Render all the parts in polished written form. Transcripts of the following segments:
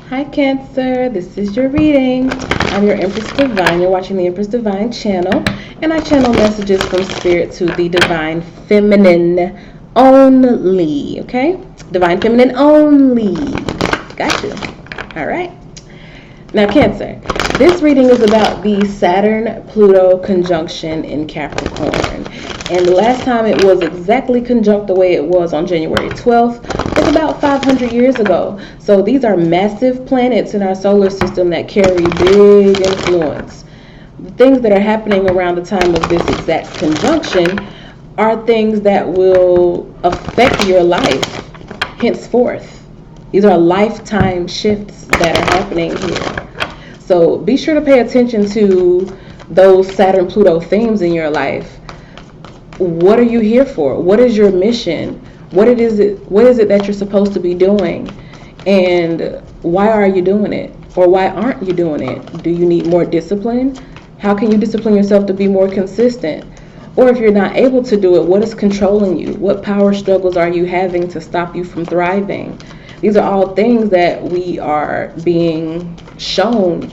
Hi Cancer, this is your reading. I'm your Empress Divine. You're watching the Empress Divine Channel, and I channel messages from Spirit to the Divine Feminine only, okay? Divine Feminine only. Got you. All right. Now Cancer, this reading is about the Saturn-Pluto conjunction in Capricorn. And the last time it was exactly conjunct the way it was on January 12th was about 500 years ago. So these are massive planets in our solar system that carry big influence. The things that are happening around the time of this exact conjunction are things that will affect your life henceforth. These are lifetime shifts that are happening here. So be sure to pay attention to those Saturn-Pluto themes in your life. What are you here for? What is your mission? What is it that you're supposed to be doing? And why are you doing it? Or why aren't you doing it? Do you need more discipline? How can you discipline yourself to be more consistent? Or if you're not able to do it, what is controlling you? What power struggles are you having to stop you from thriving? These are all things that we are being shown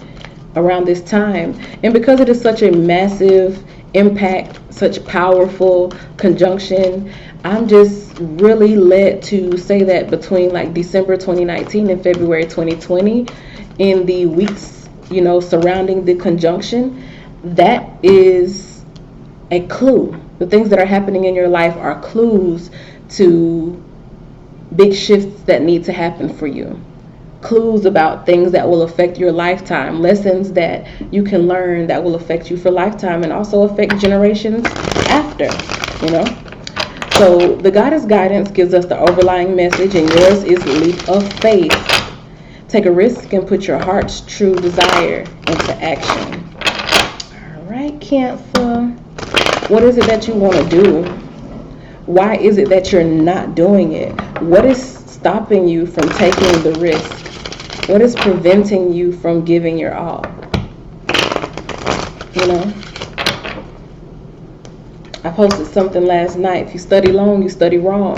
around this time. And because it is such a massive impact, such powerful conjunction, I'm just really led to say that between like December 2019 and February 2020, in the weeks, surrounding the conjunction, that is a clue. The things that are happening in your life are clues to big shifts that need to happen for you. Clues about things that will affect your lifetime, lessons that you can learn that will affect you for lifetime and also affect generations after, So the goddess guidance gives us the overlying message, and yours is leap of faith. Take a risk and put your heart's true desire into action. All right, Cancer. What is it that you want to do? Why is it that you're not doing it? What is stopping you from taking the risk? What is preventing you from giving your all? I posted something last night. If you study long, you study wrong.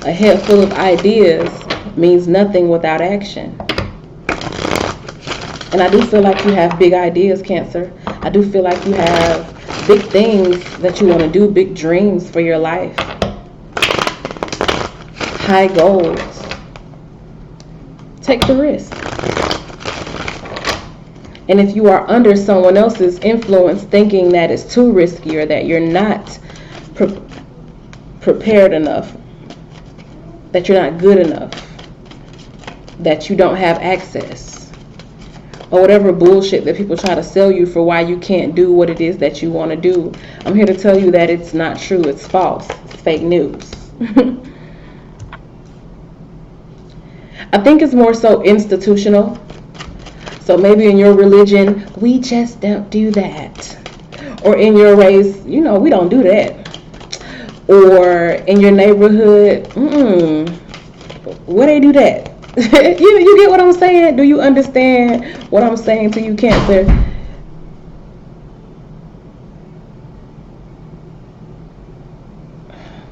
A head full of ideas means nothing without action. And I do feel like you have big ideas, Cancer. I do feel like you have big things that you want to do, big dreams for your life. High goals. Take the risk. And if you are under someone else's influence, thinking that it's too risky or that you're not prepared enough, that you're not good enough, that you don't have access, or whatever bullshit that people try to sell you for why you can't do what it is that you want to do, I'm here to tell you that it's not true. It's false. It's fake news. I think it's more so institutional. So maybe in your religion, we just don't do that. Or in your race, we don't do that. Or in your neighborhood, where they do that? You get what I'm saying? Do you understand what I'm saying to you, Cancer?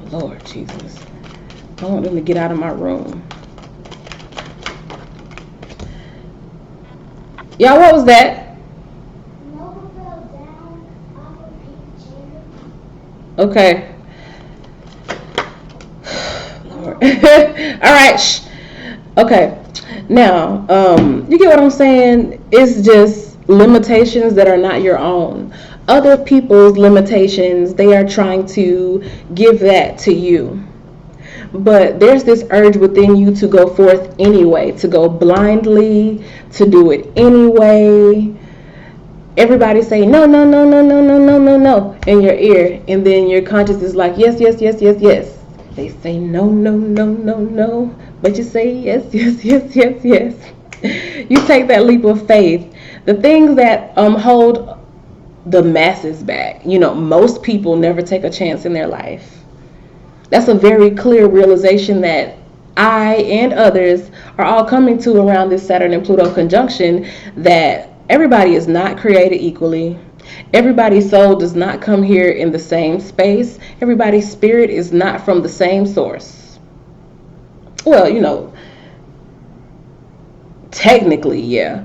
Lord Jesus. I want them to get out of my room. Y'all, what was that? Nova fell down off a pink chair. Okay. Lord. All right. Shh. Okay. Now, you get what I'm saying? It's just limitations that are not your own. Other people's limitations, they are trying to give that to you. But there's this urge within you to go forth anyway, to go blindly, to do it anyway. Everybody say no, no, no, no, no, no, no, no, no in your ear. And then your conscience is like, yes, yes, yes, yes, yes. They say no, no, no, no, no. But you say yes, yes, yes, yes, yes. You take that leap of faith. The things that hold the masses back. Most people never take a chance in their life. That's a very clear realization that I and others are all coming to around this Saturn and Pluto conjunction, that everybody is not created equally. Everybody's soul does not come here in the same space. Everybody's spirit is not from the same source. Well, technically, yeah,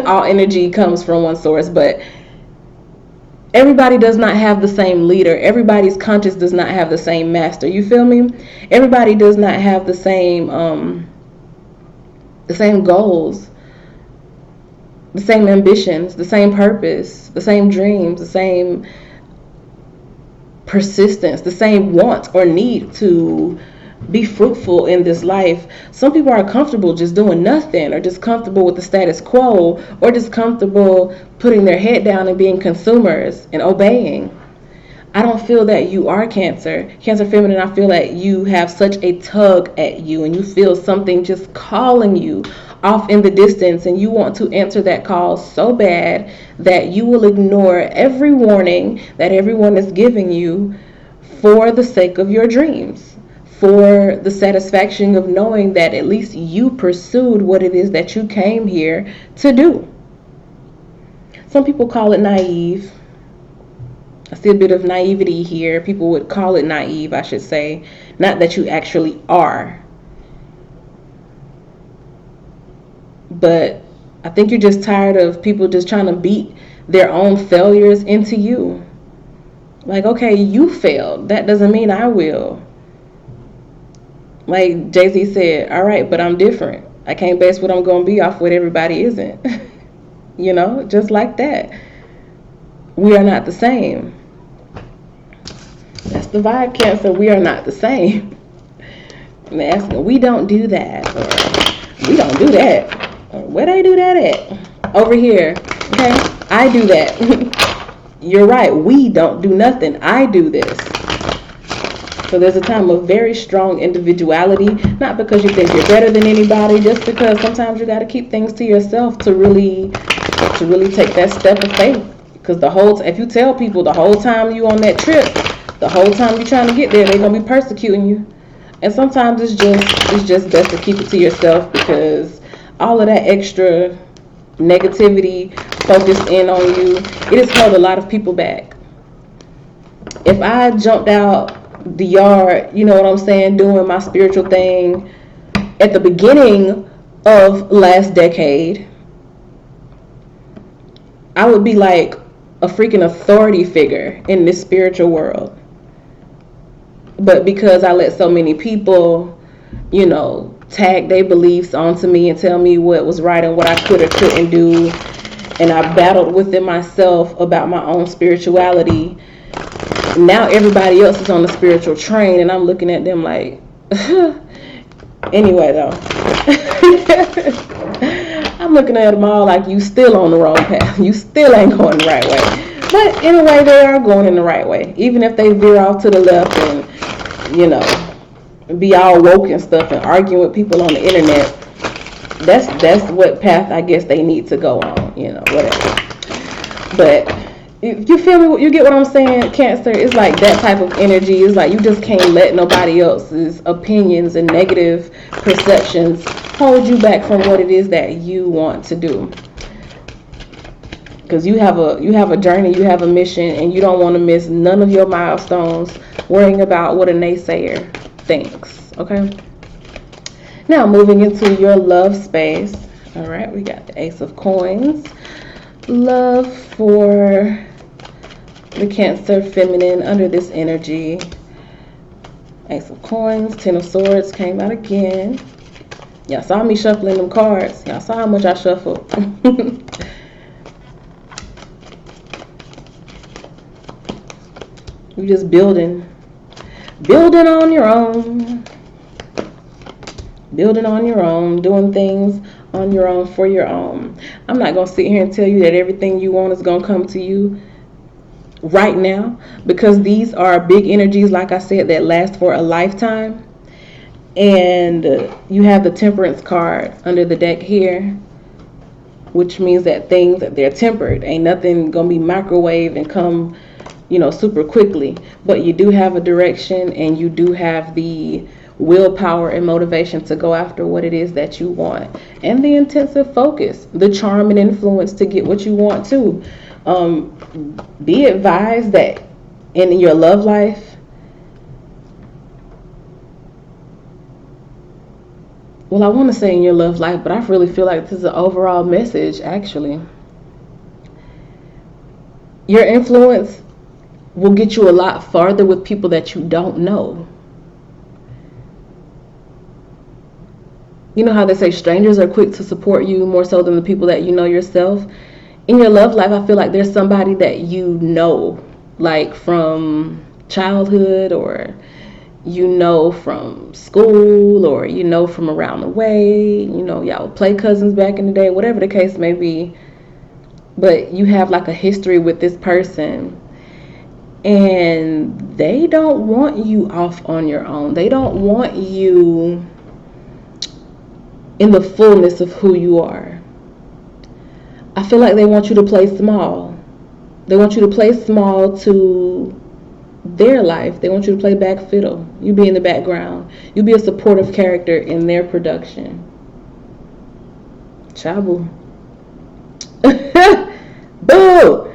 all energy comes from one source, but everybody does not have the same leader. Everybody's conscious does not have the same master. You feel me? Everybody does not have the same goals, the same ambitions, the same purpose, the same dreams, the same persistence, the same want or need to be fruitful in this life. Some people are comfortable just doing nothing, or just comfortable with the status quo, or just comfortable putting their head down and being consumers and obeying. I don't feel that you are Cancer feminine. I feel that you have such a tug at you, and you feel something just calling you off in the distance, and you want to answer that call so bad that you will ignore every warning that everyone is giving you for the sake of your dreams, for the satisfaction of knowing that at least you pursued what it is that you came here to do. Some people call it naive. I see a bit of naivety here. People would call it naive, I should say. Not that you actually are. But I think you're just tired of people just trying to beat their own failures into you. Like, okay, you failed. That doesn't mean I will. Like Jay-Z said, all right, but I'm different. I can't base what I'm going to be off what everybody isn't. You know, just like that. We are not the same. That's the vibe, Cancer. We are not the same. And they're asking, we don't do that, or we don't do that, or where they do that at? Over here. Okay, I do that. You're right. We don't do nothing. I do this. So there's a time of very strong individuality, not because you think you're better than anybody, just because sometimes you got to keep things to yourself to really take that step of faith. Because if you tell people the whole time you on that trip, the whole time you're trying to get there, they're gonna be persecuting you. And sometimes it's just best to keep it to yourself, because all of that extra negativity focused in on you, it has held a lot of people back. If I jumped out the yard, you know what I'm saying, doing my spiritual thing at the beginning of last decade, I would be like a freaking authority figure in this spiritual world. But because I let so many people, you know, tag their beliefs onto me and tell me what was right and what I could or couldn't do, and I battled within myself about my own spirituality, now everybody else is on the spiritual train, and I'm looking at them like, anyway though. I'm looking at them all like, you still on the wrong path. You still ain't going the right way. But in a way, they are going in the right way. Even if they veer off to the left and, you know, be all woke and stuff and arguing with people on the internet, that's what path I guess they need to go on, you know, whatever. But you feel me? You get what I'm saying, Cancer? It's like that type of energy. It's like you just can't let nobody else's opinions and negative perceptions hold you back from what it is that you want to do. Because you have a journey, you have a mission, and you don't want to miss none of your milestones worrying about what a naysayer thinks. Okay? Now, moving into your love space. All right, we got the Ace of Coins. Love for the Cancer feminine under this energy. Ace of Coins, Ten of Swords came out again. Y'all saw me shuffling them cards. Y'all saw how much I shuffled. You're just building on your own. Building on your own, doing things on your own for your own. I'm not going to sit here and tell you that everything you want is going to come to you right now, because these are big energies, like I said, that last for a lifetime. And you have the Temperance card under the deck here, which means that things, they're tempered. Ain't nothing going to be microwave and come, you know, super quickly. But you do have a direction, and you do have the willpower and motivation to go after what it is that you want, and the intensive focus, the charm and influence to get what you want to. Be advised that in your love life, well, I want to say in your love life, but I really feel like this is an overall message, actually. Your influence will get you a lot farther with people that you don't know. You know how they say strangers are quick to support you more so than the people that you know yourself? In your love life, I feel like there's somebody that you know, like from childhood, or you know from school, or you know from around the way. You know, y'all play cousins back in the day, whatever the case may be. But you have like a history with this person, and they don't want you off on your own. They don't want you in the fullness of who you are. I feel like they want you to play small. They want you to play small to their life. They want you to play back fiddle. You be in the background. You be a supportive character in their production. Chabu. Boo!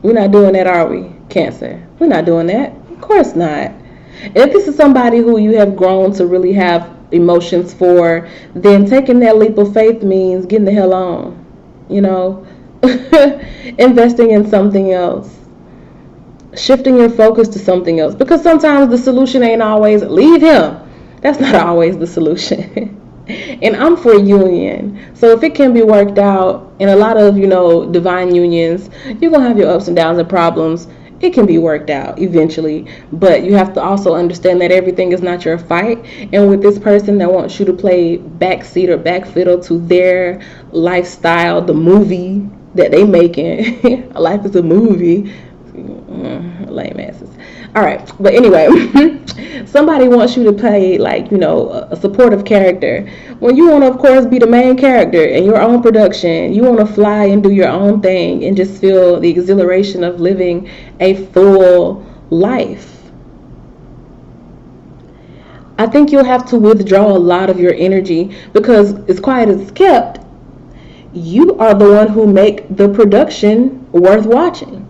We're not doing that, are we? Cancer. We're not doing that. Of course not. If this is somebody who you have grown to really have emotions for, then taking that leap of faith means getting the hell on. You know? Investing in something else. Shifting your focus to something else. Because sometimes the solution ain't always leave him. That's not always the solution. And I'm for union. So if it can be worked out, in a lot of, divine unions, you're going to have your ups and downs and problems. It can be worked out eventually. But you have to also understand that everything is not your fight. And with this person that wants you to play backseat or back fiddle to their lifestyle, the movie that they making. Life is a movie. Lame asses. All right, but anyway, somebody wants you to play a supportive character when you want to, of course, be the main character in your own production. You want to fly and do your own thing and just feel the exhilaration of living a full life. I think you'll have to withdraw a lot of your energy because, as quiet as it's kept, you are the one who make the production worth watching.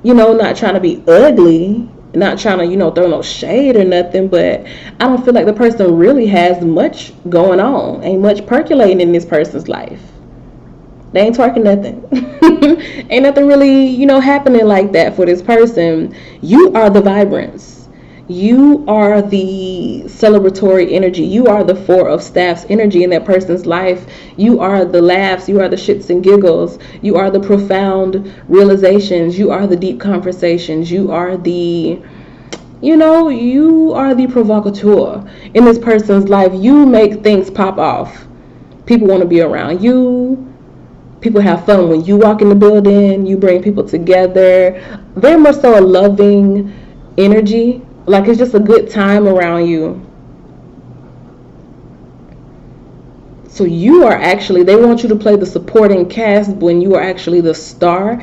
Not trying to be ugly, not trying to, throw no shade or nothing, but I don't feel like the person really has much going on. Ain't much percolating in this person's life. They ain't twerking nothing. Ain't nothing really, happening like that for this person. You are the vibrance. You are the celebratory energy. You are the Four of Staffs energy in that person's life. You are the laughs. You are the shits and giggles. You are the profound realizations. You are the deep conversations. You are the, you are the provocateur in this person's life. You make things pop off. People want to be around you. People have fun when you walk in the building. You bring people together. Very much so a loving energy. Like it's just a good time around you. So you are actually, they want you to play the supporting cast when you are actually the star.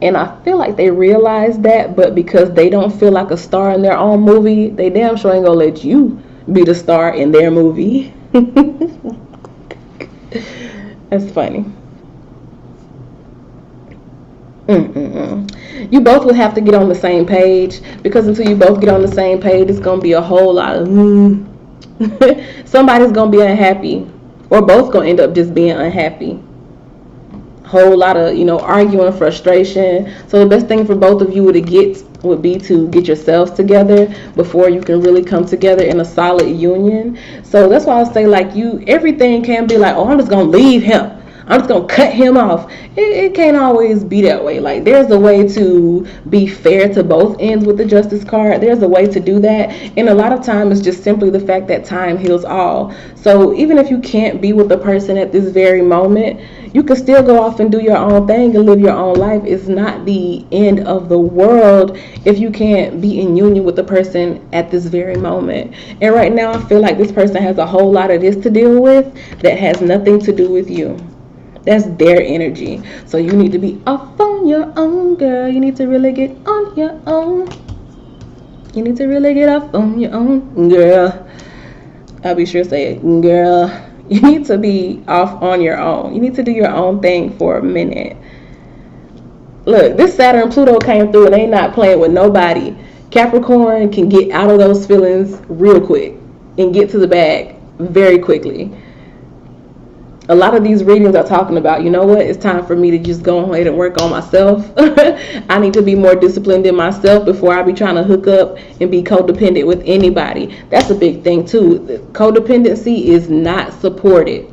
And I feel like they realize that, but because they don't feel like a star in their own movie, they damn sure ain't gonna let you be the star in their movie. That's funny. You both will have to get on the same page, because until you both get on the same page, it's going to be a whole lot of somebody's going to be unhappy, or both going to end up just being unhappy. Whole lot of, arguing, frustration. So the best thing for both of you would be to get yourselves together before you can really come together in a solid union. So that's why I say, everything can be like, oh, I'm just going to leave him. I'm just going to cut him off. It can't always be that way. There's a way to be fair to both ends with the Justice card. There's a way to do that. And a lot of time it's just simply the fact that time heals all. So even if you can't be with the person at this very moment, you can still go off and do your own thing and live your own life. It's not the end of the world if you can't be in union with the person at this very moment. And right now I feel like this person has a whole lot of this to deal with that has nothing to do with you. That's their energy. So you need to be off on your own, girl. You need to really get on your own. You need to really get off on your own, girl. I'll be sure to say it, girl. You need to be off on your own. You need to do your own thing for a minute. Look, this Saturn-Pluto came through and they not playing with nobody. Capricorn can get out of those feelings real quick. and get to the bag very quickly. A lot of these readings are talking about, you know what, it's time for me to just go ahead and work on myself. I need to be more disciplined in myself before I be trying to hook up and be codependent with anybody. That's a big thing too. Codependency is not supported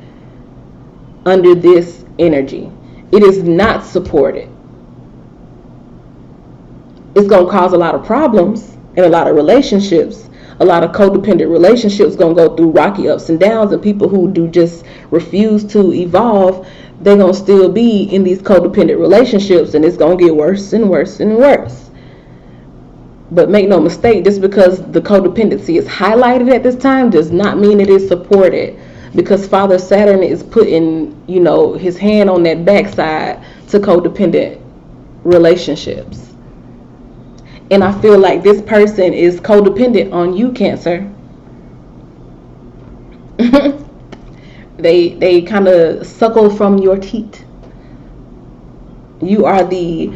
under this energy. It is not supported. It's going to cause a lot of problems in a lot of relationships. A lot of codependent relationships going to go through rocky ups and downs, and people who do just refuse to evolve, they're going to still be in these codependent relationships, and it's going to get worse and worse and worse. But make no mistake, just because the codependency is highlighted at this time does not mean it is supported, because Father Saturn is putting, his hand on that backside to codependent relationships. And I feel like this person is codependent on you, Cancer. They kind of suckle from your teat. You are the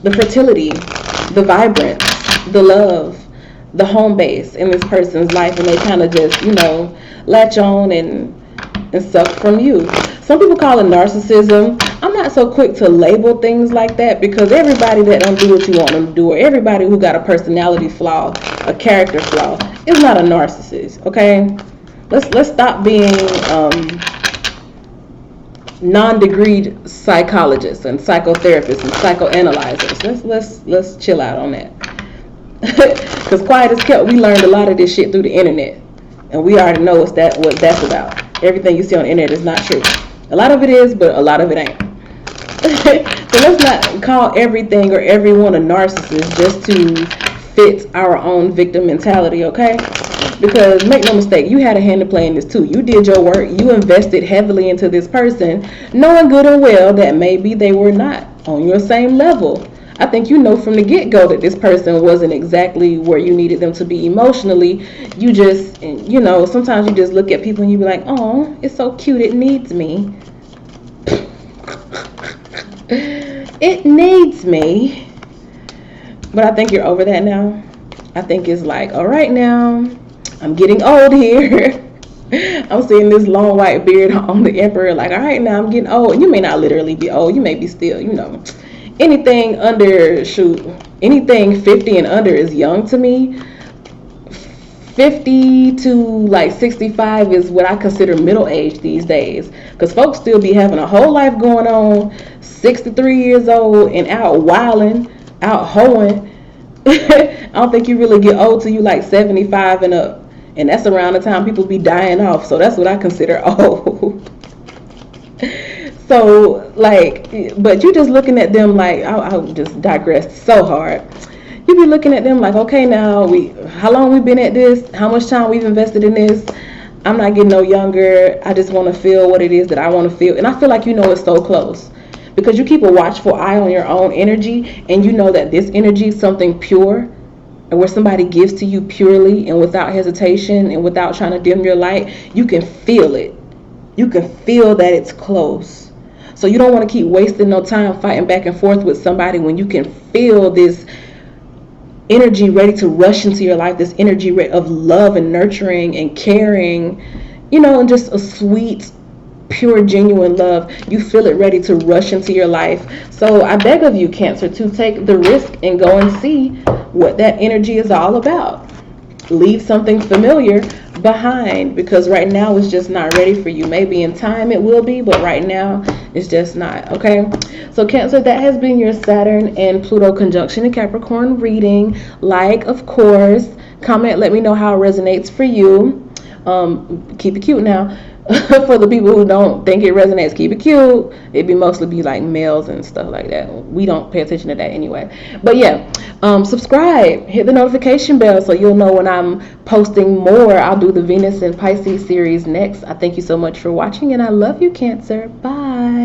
fertility, the vibrance, the love, the home base in this person's life, and they kind of just, latch on and suck from you. Some people call it narcissism. I'm not so quick to label things like that, because everybody that don't do what you want them to do, or everybody who got a personality flaw, a character flaw, is not a narcissist. Okay, let's stop being non-degreed psychologists and psychotherapists and psychoanalyzers. Let's chill out on that. Because quiet as kept, we learned a lot of this shit through the internet, and we already know what that's about. Everything you see on the internet is not true. A lot of it is, but a lot of it ain't. So let's not call everything or everyone a narcissist just to fit our own victim mentality, okay? Because make no mistake, you had a hand to play in this too. You did your work. You invested heavily into this person, knowing good and well that maybe they were not on your same level. I think you know from the get-go that this person wasn't exactly where you needed them to be emotionally. You just, sometimes you just look at people and you be like, oh, it's so cute, it needs me. It needs me. But I think you're over that now. I think it's like, all right now, I'm getting old here. I'm seeing this long white beard on the emperor, like, all right now, I'm getting old. You may not literally be old. You may be still, anything under, anything 50 and under is young to me. 50 to like 65 is what I consider middle age these days, because folks still be having a whole life going on, 63 years old and out wilding, out hoeing. I don't think you really get old till you like 75 and up, and that's around the time people be dying off, so that's what I consider old. So like, but you just looking at them like, I'll just digress so hard. You be looking at them like, okay, now how long we been at this? How much time we've invested in this? I'm not getting no younger. I just want to feel what it is that I want to feel, and I feel like it's so close, because you keep a watchful eye on your own energy, and you know that this energy is something pure, and where somebody gives to you purely and without hesitation and without trying to dim your light. You can feel it. You can feel that it's close. So you don't want to keep wasting no time fighting back and forth with somebody when you can feel this energy ready to rush into your life, this energy of love and nurturing and caring, and just a sweet, pure, genuine love. You feel it ready to rush into your life. So I beg of you, Cancer, to take the risk and go and see what that energy is all about. Leave something familiar behind, because right now it's just not ready for you. Maybe in time it will be, but right now it's just not. Okay, so Cancer, that has been your Saturn and Pluto conjunction in Capricorn reading. Of course, comment, let me know how it resonates for you. Keep it cute now. For the people who don't think it resonates, keep it cute. It'd mostly be like males and stuff like that. We don't pay attention to that anyway. But yeah, subscribe, hit the notification bell so you'll know when I'm posting more. I'll do the Venus and Pisces series next. I thank you so much for watching, and I love you, Cancer. Bye.